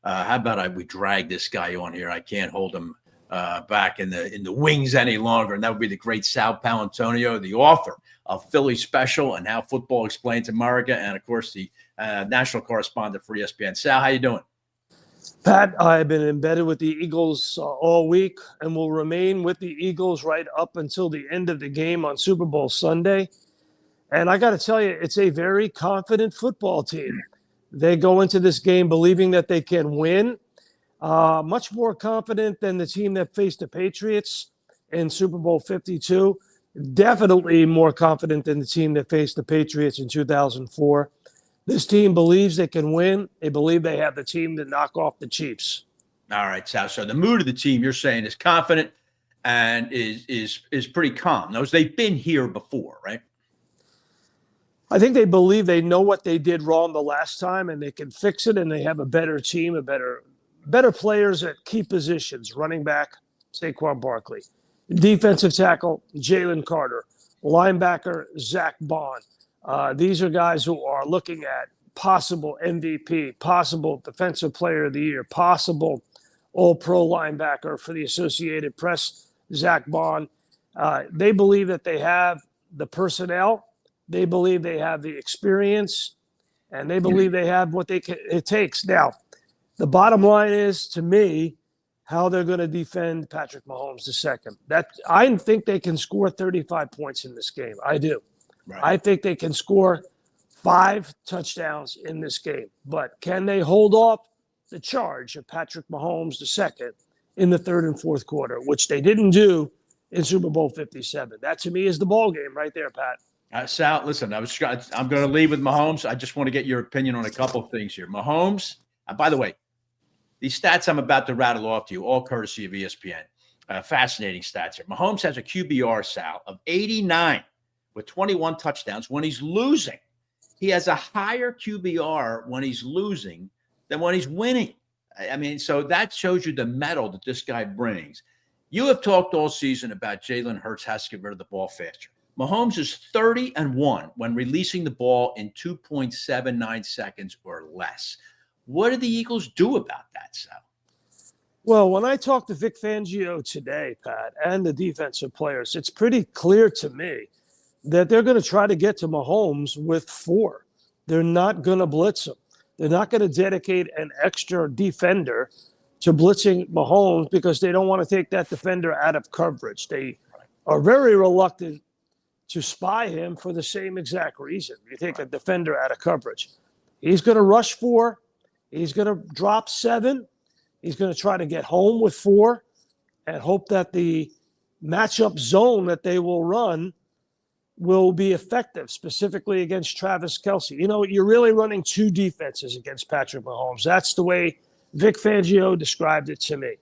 How about we drag this guy on here? I can't hold him back in the wings any longer. And that would be the great Sal Paolantonio, the author of Philly Special and How Football Explains America, and of course the national correspondent for ESPN. Sal, how you doing? Pat, I've been embedded with the Eagles all week and will remain with the Eagles right up until the end of the game on Super Bowl Sunday. And I got to tell you, it's a very confident football team. They go into this game believing that they can win, much more confident than the team that faced the Patriots in Super Bowl 52. Definitely more confident than the team that faced the Patriots in 2004. This team believes they can win. They believe they have the team to knock off the Chiefs. All right, Sal. So the mood of the team, you're saying, is confident and is pretty calm. Those they've been here before, right? I think they believe they know what they did wrong the last time and they can fix it, and they have a better team, better players at key positions. Running back, Saquon Barkley. Defensive tackle, Jalen Carter. Linebacker, Zach Bond. These are guys who are looking at possible MVP, possible Defensive Player of the Year, possible All-Pro linebacker for the Associated Press, Zach Bond. They believe that they have the personnel, they believe they have the experience, and they believe they have what it takes. Now, the bottom line is, to me, how they're going to defend Patrick Mahomes II. I think they can score 35 points in this game. I do. Right. I think they can score 5 touchdowns in this game. But can they hold off the charge of Patrick Mahomes II in the third and fourth quarter, which they didn't do in Super Bowl 57? That, to me, is the ball game right there, Pat. Sal, listen, I'm going to leave with Mahomes. I just want to get your opinion on a couple of things here. Mahomes, by the way, these stats I'm about to rattle off to you, all courtesy of ESPN. Fascinating stats here. Mahomes has a QBR, Sal, of 89 with 21 touchdowns when he's losing. He has a higher QBR when he's losing than when he's winning. I mean, so that shows you the mettle that this guy brings. You have talked all season about Jalen Hurts has to get rid of the ball faster. Mahomes is 30-1 when releasing the ball in 2.79 seconds or less. What do the Eagles do about that, Sal? Well, when I talked to Vic Fangio today, Pat, and the defensive players, it's pretty clear to me that they're going to try to get to Mahomes with 4. They're not going to blitz him. They're not going to dedicate an extra defender to blitzing Mahomes because they don't want to take that defender out of coverage. They are very reluctant to spy him for the same exact reason. You take a defender out of coverage. He's going to rush 4. He's going to drop 7. He's going to try to get home with 4 and hope that the matchup zone that they will run will be effective, specifically against Travis Kelce. You know, you're really running 2 defenses against Patrick Mahomes. That's the way Vic Fangio described it to me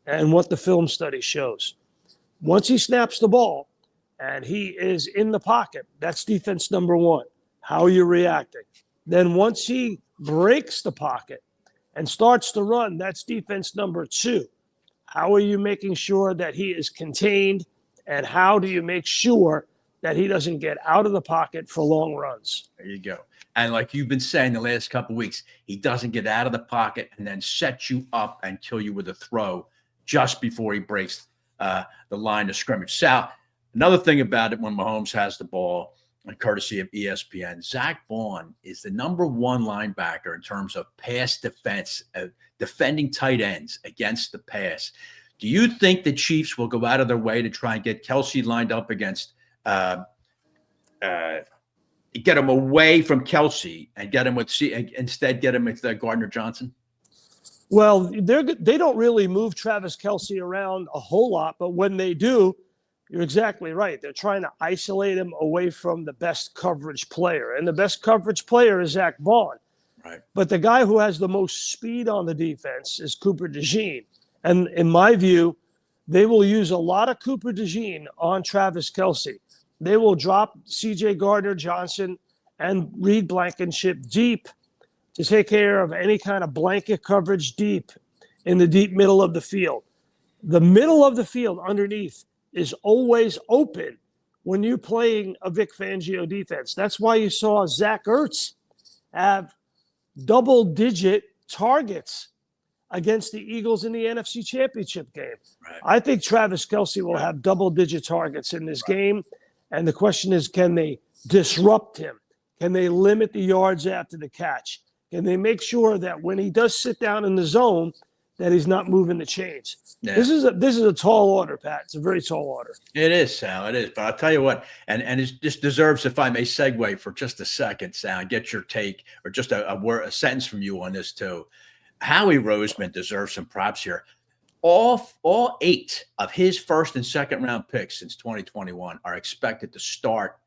and what the film study shows. Once he snaps the ball and he is in the pocket, that's defense number 1. How are you reacting? Then once he breaks the pocket and starts to run, that's defense number 2. How are you making sure that he is contained, and how do you make sure that he doesn't get out of the pocket for long runs? There you go. And like you've been saying the last couple of weeks, he doesn't get out of the pocket and then set you up and kill you with a throw just before he breaks the line of scrimmage. Sal, another thing about it when Mahomes has the ball, courtesy of ESPN, Zach Bond is the number 1 linebacker in terms of pass defense, defending tight ends against the pass. Do you think the Chiefs will go out of their way to try and get Kelce lined up against get him away from Kelce and get him with Gardner Johnson? Well, they don't really move Travis Kelce around a whole lot, but when they do, you're exactly right. They're trying to isolate him away from the best coverage player, and the best coverage player is Zach Bond. Right. But the guy who has the most speed on the defense is Cooper DeJean. And in my view, they will use a lot of Cooper DeJean on Travis Kelce. They will drop C.J. Gardner-Johnson and Reed Blankenship deep to take care of any kind of blanket coverage deep in the deep middle of the field. The middle of the field underneath is always open when you're playing a Vic Fangio defense. That's why you saw Zach Ertz have double-digit targets against the Eagles in the NFC Championship game. Right. I think Travis Kelce will have double-digit targets in this game, and the question is, can they disrupt him? Can they limit the yards after the catch? Can they make sure that when he does sit down in the zone, that he's not moving the chains? Yeah. This is a tall order, Pat. It's a very tall order. It is, Sal. It is. But I'll tell you what, and it just deserves, if I may segue for just a second, Sal, and get your take or just a sentence from you on this too. Howie Roseman deserves some props here. All 8 of his first and second round picks since 2021 are expected to start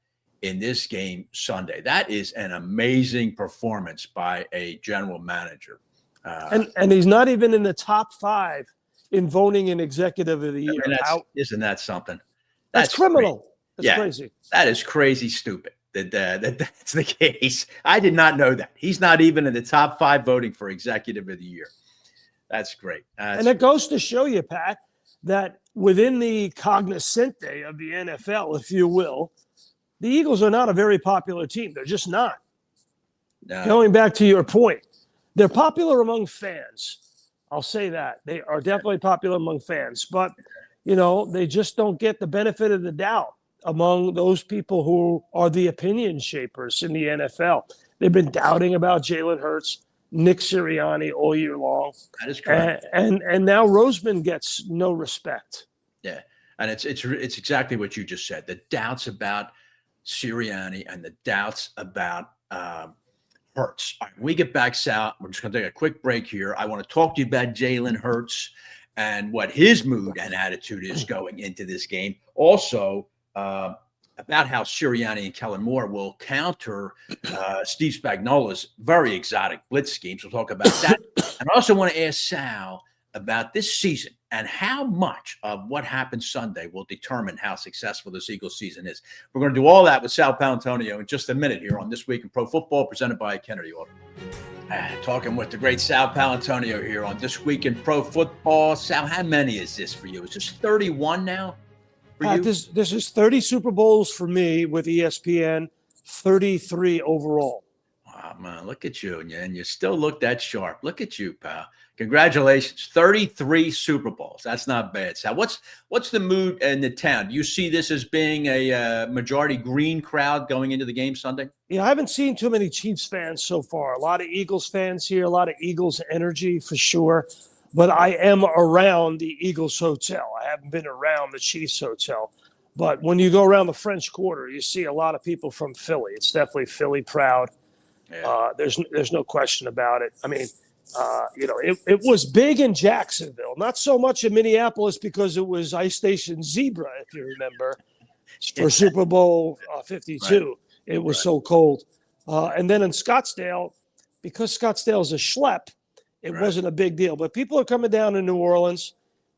in this game Sunday. That is an amazing performance by a general manager. And he's not even in the top 5 in voting an executive of the year. Isn't that something? That's criminal. Crazy. That's crazy. That is crazy stupid. That's the case. I did not know that. He's not even in the top 5 voting for executive of the year. That's great. And it goes to show you, Pat, that within the cognoscente of the NFL, if you will, the Eagles are not a very popular team. They're just not. No. Going back to your point, they're popular among fans. I'll say that. They are definitely popular among fans. But, they just don't get the benefit of the doubt among those people who are the opinion shapers in the NFL. They've been doubting about Jalen Hurts, Nick Sirianni all year long. That is correct. And now Roseman gets no respect. Yeah, and it's exactly what you just said. The doubts about Sirianni and the doubts about Hurts. All right, when we get back, Sal, we're just going to take a quick break here. I want to talk to you about Jalen Hurts and what his mood and attitude is going into this game. Also, about how Sirianni and Kellen Moore will counter Steve Spagnuolo's very exotic blitz schemes. We'll talk about that. And I also want to ask Sal about this season and how much of what happens Sunday will determine how successful this Eagles season is. We're going to do all that with Sal Paolantonio in just a minute here on This Week in Pro Football, presented by Kennedy Auto. Talking with the great Sal Paolantonio here on This Week in Pro Football. Sal, how many is this for you? Is this 31 now? Pat, this is 30 Super Bowls for me with ESPN, 33 overall. Wow, man, look at you. And you still look that sharp. Look at you, pal. Congratulations. 33 Super Bowls. That's not bad. So what's the mood in the town? Do you see this as being a majority green crowd going into the game Sunday? Yeah, I haven't seen too many Chiefs fans so far. A lot of Eagles fans here, a lot of Eagles energy for sure. But I am around the Eagles hotel. I haven't been around the Chiefs hotel. But when you go around the French Quarter, you see a lot of people from Philly. It's definitely Philly proud. Yeah. There's no question about it. I mean, it was big in Jacksonville, not so much in Minneapolis because it was Ice Station Zebra, if you remember, for Super Bowl 52. Right. It was so cold. And then in Scottsdale, because Scottsdale is a schlep, it wasn't a big deal. But people are coming down to New Orleans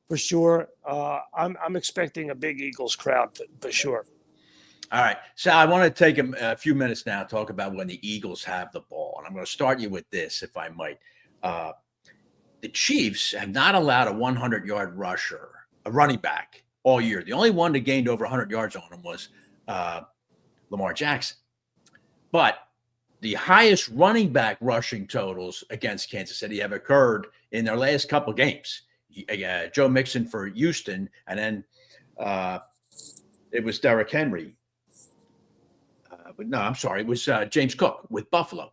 for sure. I'm expecting a big Eagles crowd for sure. All right. Sal, I want to take a few minutes now to talk about when the Eagles have the ball. And I'm going to start you with this, if I might. The Chiefs have not allowed a 100-yard rusher, a running back, all year. The only one that gained over 100 yards on him was Lamar Jackson. But the highest running back rushing totals against Kansas City have occurred in their last couple games. Joe Mixon for Houston, and then it was Derrick Henry. It was James Cook with Buffalo.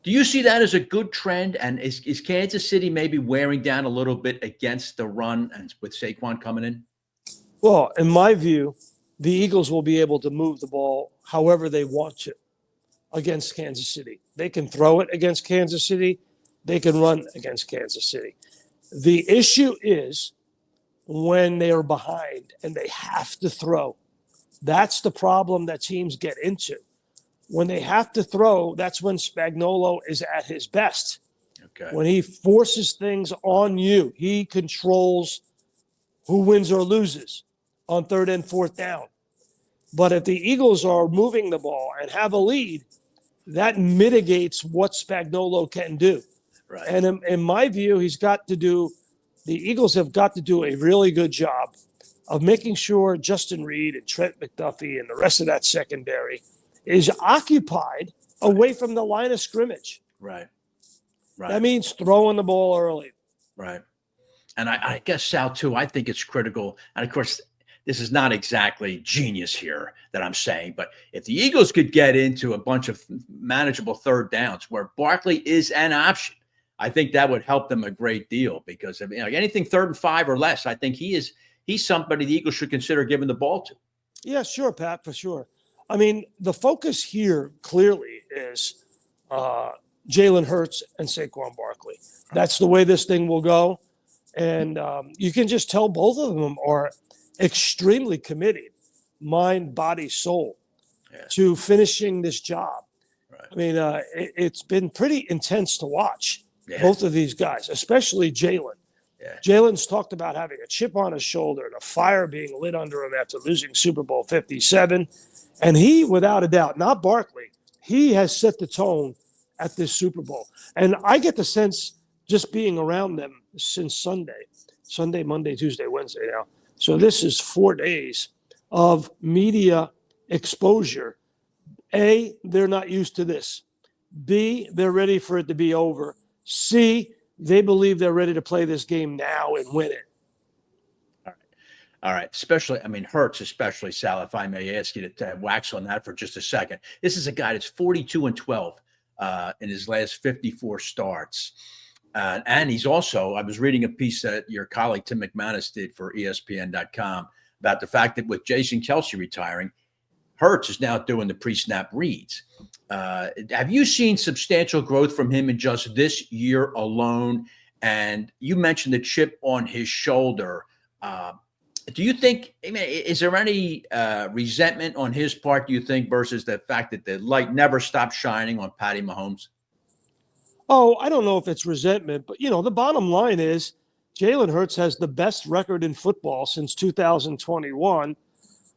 Do you see that as a good trend? And is Kansas City maybe wearing down a little bit against the run and with Saquon coming in? Well, in my view, the Eagles will be able to move the ball however they want to against Kansas City. They can throw it against Kansas City. They can run against Kansas City. The issue is when they are behind and they have to throw. That's the problem that teams get into. When they have to throw, that's when Spagnuolo is at his best. Okay. When he forces things on you, he controls who wins or loses on third and fourth down. But if the Eagles are moving the ball and have a lead, that mitigates what Spagnuolo can do. Right. And in my view, the Eagles have got to do a really good job of making sure Justin Reed and Trent McDuffie and the rest of that secondary is occupied away from the line of scrimmage. Right. That means throwing the ball early, Right. And I guess, Sal, too, I think it's critical. And of course, this is not exactly genius here that I'm saying, but if the Eagles could get into a bunch of manageable third downs where Barkley is an option, I think that would help them a great deal because of, anything 3rd and 5 or less, I think he's somebody the Eagles should consider giving the ball to. Yeah, sure, Pat, for sure. I mean, the focus here clearly is Jalen Hurts and Saquon Barkley. That's the way this thing will go. And you can just tell both of them are extremely committed, mind, body, soul, to finishing this job. Right. I mean, it's been pretty intense to watch both of these guys, especially Jalen. Yeah. Jalen's talked about having a chip on his shoulder and a fire being lit under him after losing Super Bowl 57. And he, without a doubt, not Barkley, he has set the tone at this Super Bowl. And I get the sense just being around them since Sunday, Monday, Tuesday, Wednesday now. So this is 4 days of media exposure. A, they're not used to this. B, they're ready for it to be over. C, they believe they're ready to play this game now and win it. All right. Especially, Hurts, especially, Sal, if I may ask you to wax on that for just a second. This is a guy that's 42-12 in his last 54 starts. And he's also, I was reading a piece that your colleague Tim McManus did for ESPN.com about the fact that with Jason Kelce retiring, Hurts is now doing the pre-snap reads. Have you seen substantial growth from him in just this year alone? And you mentioned the chip on his shoulder. Do you think, is there any resentment on his part, do you think, versus the fact that the light never stopped shining on Patty Mahomes? Oh, I don't know if it's resentment, but, the bottom line is Jalen Hurts has the best record in football since 2021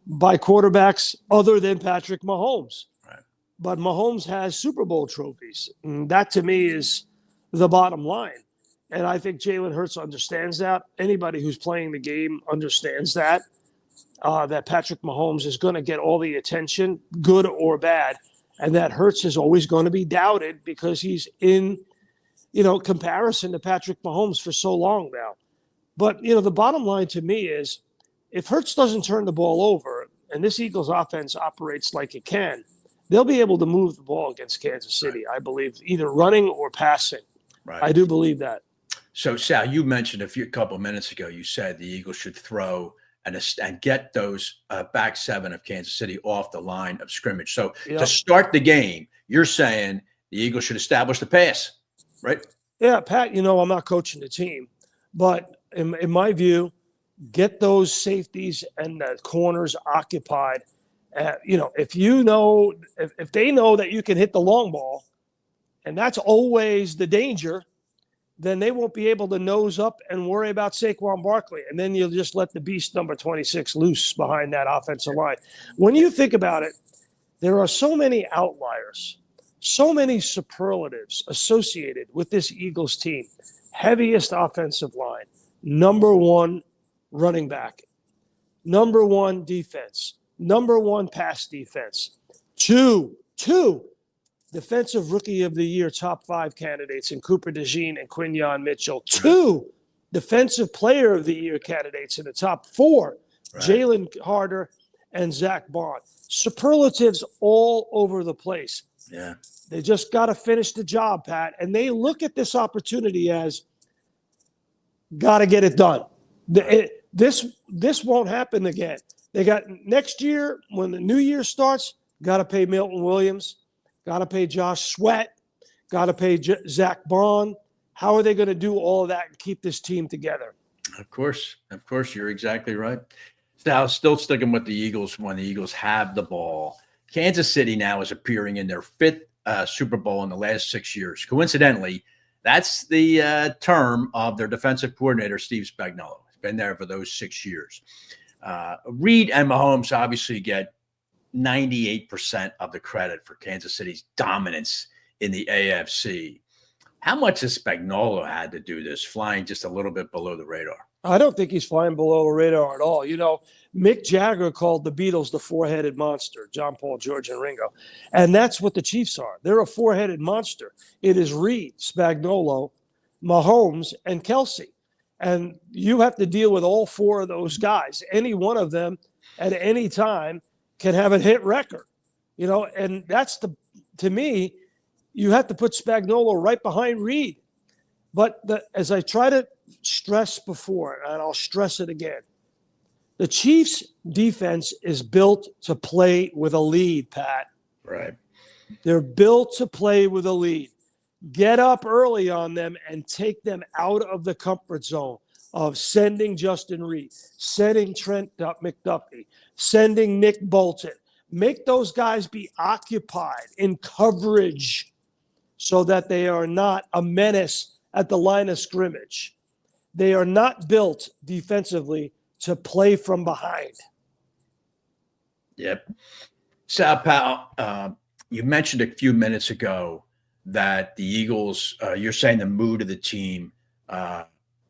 by quarterbacks other than Patrick Mahomes. Right. But Mahomes has Super Bowl trophies. And that, to me, is the bottom line. And I think Jalen Hurts understands that. Anybody who's playing the game understands that, that Patrick Mahomes is going to get all the attention, good or bad, and that Hurts is always going to be doubted because he's in, comparison to Patrick Mahomes for so long now. But, the bottom line to me is if Hurts doesn't turn the ball over and this Eagles offense operates like it can, they'll be able to move the ball against Kansas City, I believe, either running or passing. Right. I do believe that. So, Sal, you mentioned a couple of minutes ago, you said the Eagles should throw and get those back seven of Kansas City off the line of scrimmage. So to start the game, you're saying the Eagles should establish the pass, right? Yeah, Pat, I'm not coaching the team. But in my view, get those safeties and the corners occupied. If they know that you can hit the long ball, and that's always the danger, then they won't be able to nose up and worry about Saquon Barkley. And then you'll just let the beast number 26 loose behind that offensive line. When you think about it, there are so many outliers, so many superlatives associated with this Eagles team. Heaviest offensive line, number one running back, number one defense, number one pass defense, two Defensive Rookie of the Year top 5 candidates in Cooper DeJean and Quinyon Mitchell. 2 Defensive Player of the Year candidates in the top 4, Jalen Carter and Zach Bond. Superlatives all over the place. Yeah, they just got to finish the job, Pat. And they look at this opportunity as got to get it done. This won't happen again. They got next year when the new year starts, got to pay Milton Williams. Got to pay Josh Sweat. Got to pay Zach Bond. How are they going to do all of that and keep this team together? Of course, you're exactly right. Still sticking with the Eagles when the Eagles have the ball. Kansas City now is appearing in their 5th Super Bowl in the last 6 years. Coincidentally, that's the term of their defensive coordinator, Steve Spagnuolo. He's been there for those 6 years. Reed and Mahomes obviously get 98% of the credit for Kansas City's dominance in the AFC. How much has Spagnuolo had to do this, flying just a little bit below the radar? I don't think he's flying below the radar at all. Mick Jagger called the Beatles the four-headed monster, John, Paul, George, and Ringo. And that's what the Chiefs are. They're a four-headed monster. It is Reed, Spagnuolo, Mahomes, and Kelsey. And you have to deal with all four of those guys. Any one of them at any time can have a hit record, and to me, you have to put Spagnuolo right behind Reed. But as I try to stress before, and I'll stress it again, the Chiefs' defense is built to play with a lead, Pat. Right. They're built to play with a lead. Get up early on them and take them out of the comfort zone of sending Justin Reed, sending Trent McDuffie, sending Nick Bolton. Make those guys be occupied in coverage so that they are not a menace at the line of scrimmage. They are not built defensively to play from behind. Yep. Sal, pal, you mentioned a few minutes ago that the Eagles, you're saying the mood of the team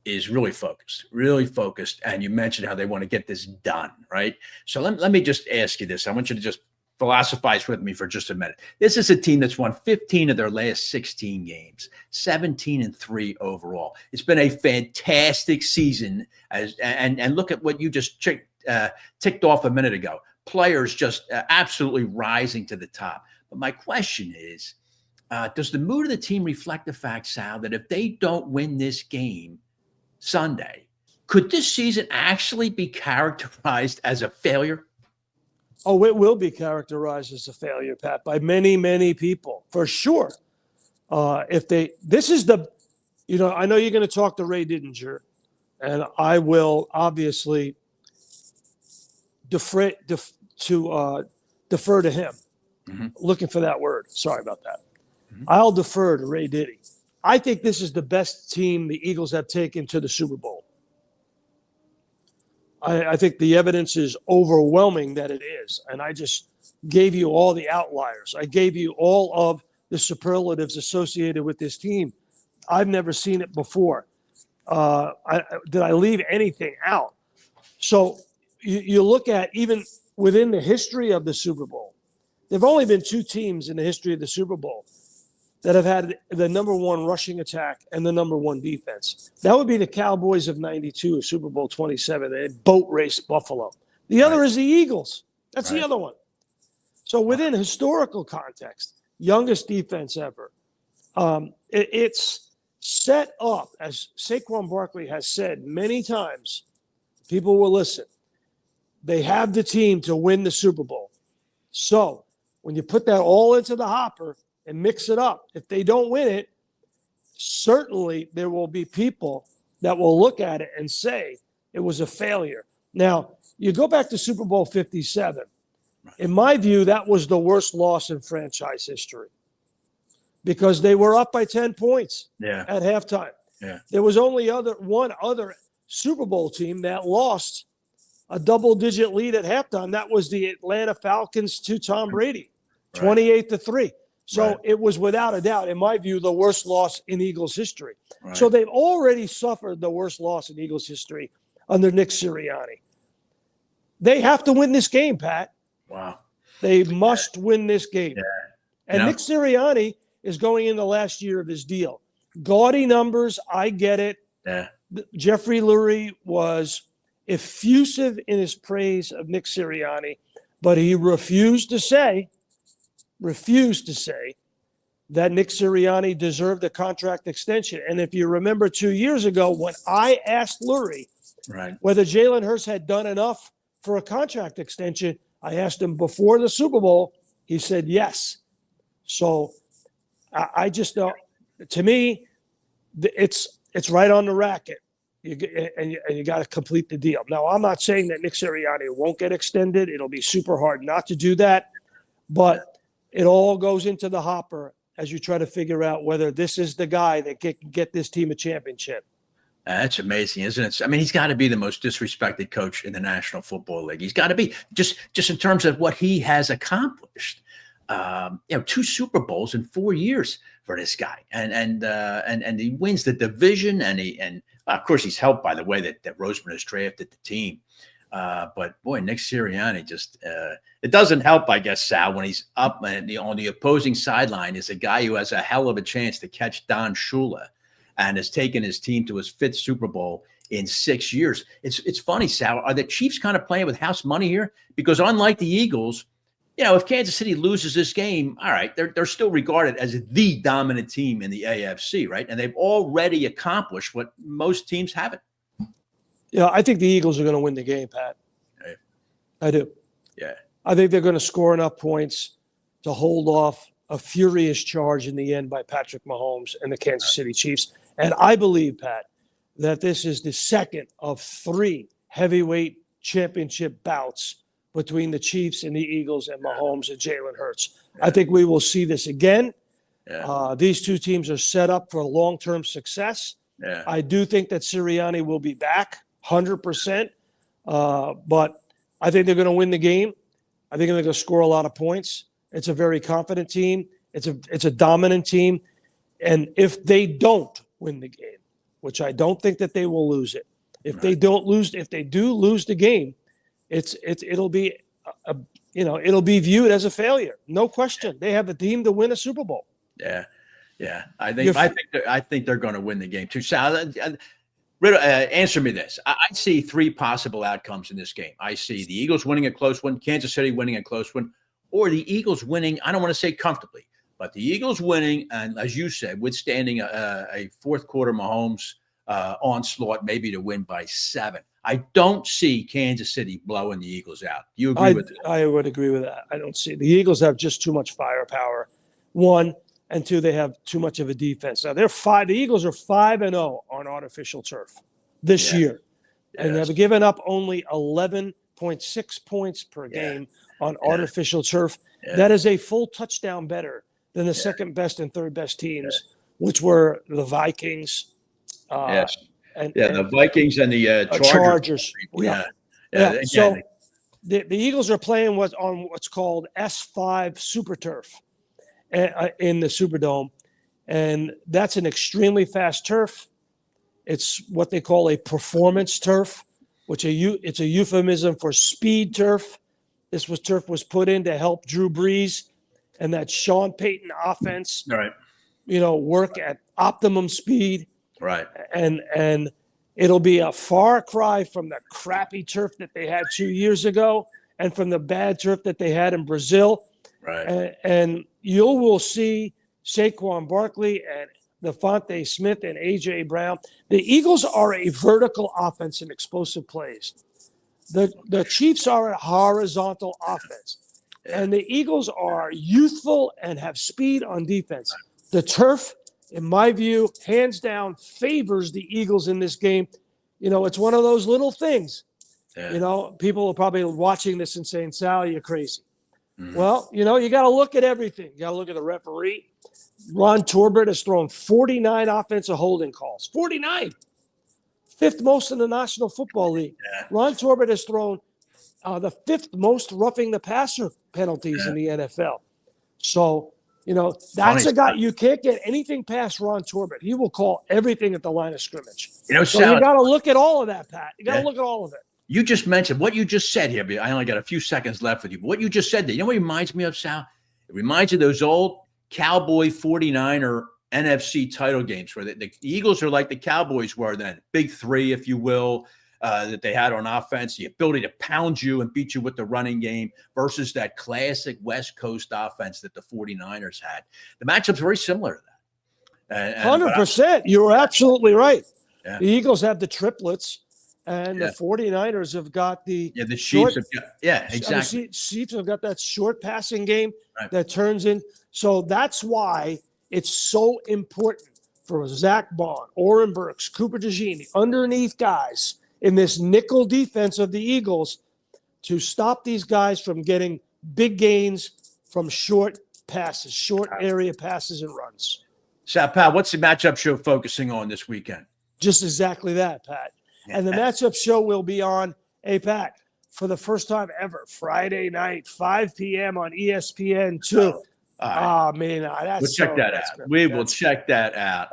is really focused. And you mentioned how they want to get this done, right? So let me just ask you this. I want you to just philosophize with me for just a minute. This is a team that's won 15 of their last 16 games, 17-3 overall. It's been a fantastic season. And look at what you just ticked off a minute ago. Players just absolutely rising to the top. But my question is, does the mood of the team reflect the fact, Sal, that if they don't win this game Sunday, could this season actually be characterized as a failure? Oh, it will be characterized as a failure, Pat, by many, many people, for sure. I know you're going to talk to Ray Didinger, and I will obviously defer to him. Mm-hmm. Looking for that word. Sorry about that. Mm-hmm. I'll defer to Ray Diddy. I think this is the best team the Eagles have taken to the Super Bowl. I think the evidence is overwhelming that it is. And I just gave you all the outliers. I gave you all of the superlatives associated with this team. I've never seen it before. Did I leave anything out? So you look at even within the history of the Super Bowl, there have only been two teams in the history of the Super Bowl that have had the number one rushing attack and the number one defense. That would be the Cowboys of 92, Super Bowl 27. They had boat raced Buffalo. The other is the Eagles. That's the other one. So within historical context, youngest defense ever. It's set up, as Saquon Barkley has said many times, people will listen. They have the team to win the Super Bowl. So when you put that all into the hopper and mix it up, if they don't win it, certainly there will be people that will look at it and say it was a failure. Now, you go back to Super Bowl 57. In my view, that was the worst loss in franchise history because they were up by 10 points at halftime. Yeah. There was only one other Super Bowl team that lost a double-digit lead at halftime. That was the Atlanta Falcons to Tom Brady, 28-3. So it was without a doubt, in my view, the worst loss in Eagles history. Right. So they've already suffered the worst loss in Eagles history under Nick Sirianni. They have to win this game, Pat. Wow. They must win this game. Yeah. And Nick Sirianni is going in the last year of his deal. Gaudy numbers, I get it. Yeah. Jeffrey Lurie was effusive in his praise of Nick Sirianni, but he refused to say that Nick Sirianni deserved a contract extension. And if you remember 2 years ago when I asked Lurie whether Jalen Hurts had done enough for a contract extension, I asked him before the Super Bowl. He said yes. So I just know, to me, it's right on the racket. You got to complete the deal. Now, I'm not saying that Nick Sirianni won't get extended. It'll be super hard not to do that. But it all goes into the hopper as you try to figure out whether this is the guy that can get this team a championship. That's amazing, isn't it? I mean, he's got to be the most disrespected coach in the National Football League. He's got to be just in terms of what he has accomplished. 2 Super Bowls in 4 years for this guy, and he wins the division, and of course he's helped by the way that Roseman has drafted the team. But boy, Nick Sirianni just it doesn't help, I guess, Sal, when he's up and on the opposing sideline is a guy who has a hell of a chance to catch Don Shula and has taken his team to his 5th Super Bowl in 6 years. It's funny, Sal. Are the Chiefs kind of playing with house money here? Because unlike the Eagles, if Kansas City loses this game, all right, they're still regarded as the dominant team in the AFC, right? And they've already accomplished what most teams haven't. Yeah, I think the Eagles are going to win the game, Pat. Right. I do. Yeah. I think they're going to score enough points to hold off a furious charge in the end by Patrick Mahomes and the Kansas City Chiefs. And I believe, Pat, that this is the second of 3 heavyweight championship bouts between the Chiefs and the Eagles and Mahomes and Jalen Hurts. Yeah. I think we will see this again. Yeah. These 2 teams are set up for long-term success. Yeah. I do think that Sirianni will be back 100%, but I think they're going to win the game. I think they're going to score a lot of points. It's a very confident team. It's a dominant team. And if they don't win the game, which I don't think that they will lose it, if they do lose the game, it'll be it'll be viewed as a failure. No question. They have a team to win a Super Bowl. Yeah. Yeah. I think they're going to win the game too. Sal, answer me this. I see 3 possible outcomes in this game. I see the Eagles winning a close one, Kansas City winning a close one, or the Eagles winning, I don't want to say comfortably, but the Eagles winning, and as you said, withstanding a 4th quarter Mahomes onslaught, maybe to win by 7. I don't see Kansas City blowing the Eagles out. Do you agree with that? I would agree with that. I don't see it. The Eagles have just too much firepower. 1, and 2, they have too much of a defense. Now the Eagles are 5-0 on artificial turf this year, and they've given up only 11.6 points per game on artificial turf. Yeah. That is a full touchdown better than the second best and third best teams, which were the Vikings. And the Vikings and the Chargers. Yeah. So the Eagles are playing on what's called S5 Super Turf in the Superdome, and that's an extremely fast turf. It's what they call a performance turf, which it's a euphemism for speed turf. This turf was put in to help Drew Brees and that Sean Payton offense, work at optimum speed. Right. And it'll be a far cry from the crappy turf that they had 2 years ago and from the bad turf that they had in Brazil. Right. And you will see Saquon Barkley and Devontae Smith and A.J. Brown. The Eagles are a vertical offense and explosive plays. The Chiefs are a horizontal offense. And the Eagles are youthful and have speed on defense. The turf, in my view, hands down favors the Eagles in this game. It's one of those little things. Yeah. People are probably watching this and saying, Sal, you're crazy. Mm-hmm. Well, you got to look at everything. You got to look at the referee. Ron Torbert has thrown 49 offensive holding calls. 49. 5th most in the National Football League. Yeah. Ron Torbert has thrown the 5th most roughing the passer penalties in the NFL. So, that's a guy you can't get anything past Ron Torbert. He will call everything at the line of scrimmage. So you got to look at all of that, Pat. You got to look at all of it. You just mentioned what you just said here. I only got a few seconds left with you. But what you just said there, what it reminds me of, Sal? It reminds you of those old Cowboy 49er NFC title games where the Eagles are like the Cowboys were then. Big 3, if you will. That they had on offense, the ability to pound you and beat you with the running game versus that classic West Coast offense that the 49ers had. The matchup's very similar to that. 100%. You're absolutely right. Yeah. The Eagles have the triplets, and the 49ers have got the Chiefs. Exactly. The Chiefs have got that short passing game that turns in. So that's why it's so important for Zach Bond, Oren Burks, Cooper DeJean, the underneath guys in this nickel defense of the Eagles to stop these guys from getting big gains from short passes, short area passes and runs. So, Pat, what's the matchup show focusing on this weekend? Just exactly that, Pat. And the matchup show will be on, Pat, for the first time ever, Friday night, 5 p.m. on ESPN2. Right. Man, we'll check that out. We will check that out.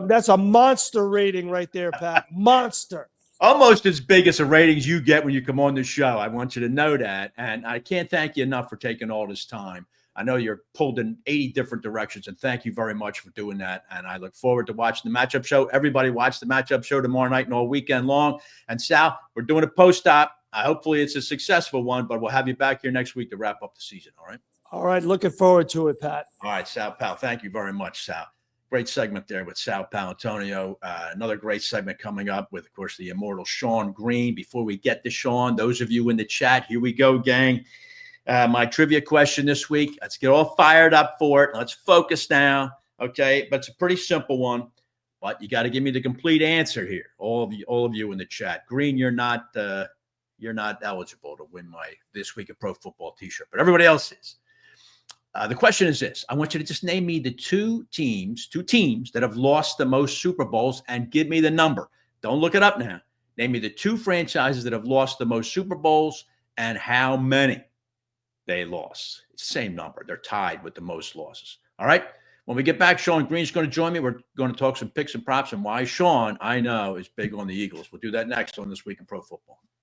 That's a monster rating right there, Pat. Monster. Almost as big as the ratings you get when you come on the show. I want you to know that. And I can't thank you enough for taking all this time I know you're pulled in 80 different directions, and thank you very much for doing that. And I look forward to watching the matchup show. Everybody watch the matchup show tomorrow night and all weekend long. And Sal, we're doing a post-op. Hopefully it's a successful one, but we'll have you back here next week to wrap up the season, all right? All right, looking forward to it, Pat. All right, Sal Pal. Thank you very much, Sal. Great segment there with Sal Paolantonio. Another great segment coming up with, of course, the immortal Sean Green. Before we get to Sean, those of you in the chat, here we go, gang. My trivia question this week. Let's get all fired up for it. Let's focus now, okay? But it's a pretty simple one. But you got to give me the complete answer here. All of you in the chat. Green, you're not eligible to win my This Week of Pro Football T-shirt, but everybody else is. The question is this. I want you to just name me the two teams that have lost the most Super Bowls and give me the number. Don't look it up now. Name me the two franchises that have lost the most Super Bowls and how many they lost. It's the same number. They're tied with the most losses. All right? When we get back, Sean Green's going to join me. We're going to talk some picks and props and why Sean, I know, is big on the Eagles. We'll do that next on This Week in Pro Football.